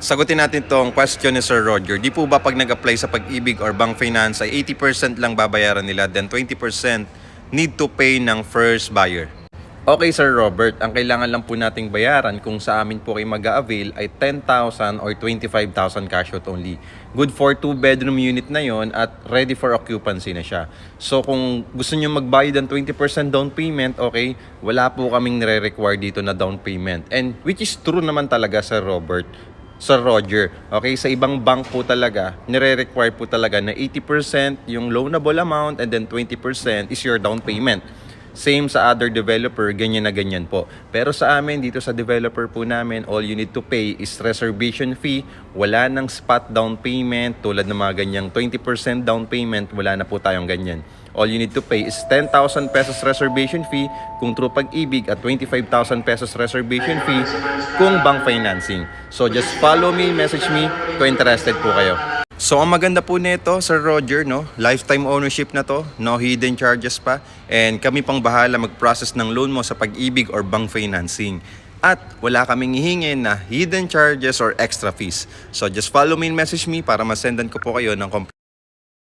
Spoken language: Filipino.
Sagutin natin tong question ni Sir Roger. Di po ba pag nag-apply sa Pag-ibig or Bank Finance ay 80% lang babayaran nila, then 20% need to pay ng first buyer? Okay, Sir Robert, ang kailangan lang po nating bayaran kung sa amin po kayo mag-a-avail ay 10,000 or 25,000 cash out only. Good for 2-bedroom unit na yon at ready for occupancy na siya. So kung gusto nyo magbayad ng 20% down payment, okay, wala po kaming nire-require dito na down payment. And which is true naman talaga, Sir Robert. Sir Roger, okay, sa ibang bank po talaga, nire-require po talaga na 80% yung loanable amount and then 20% is your down payment. Same sa other developer, ganyan na ganyan po. Pero sa amin, dito sa developer po namin, all you need to pay is reservation fee. Wala nang spot down payment, tulad ng mga ganyang 20% down payment, wala na po tayong ganyan. All you need to pay is 10,000 pesos reservation fee kung through Pag-ibig at 25,000 pesos reservation fee kung bank financing. So just follow me, message me kung interested po kayo. So ang maganda po nito, Sir Roger, no? Lifetime ownership na to, no hidden charges pa, and kami pang bahala mag-process ng loan mo sa Pag-ibig or bank financing. At wala kaming hihingin na hidden charges or extra fees. So just follow me and message me para masendan ko po kayo ng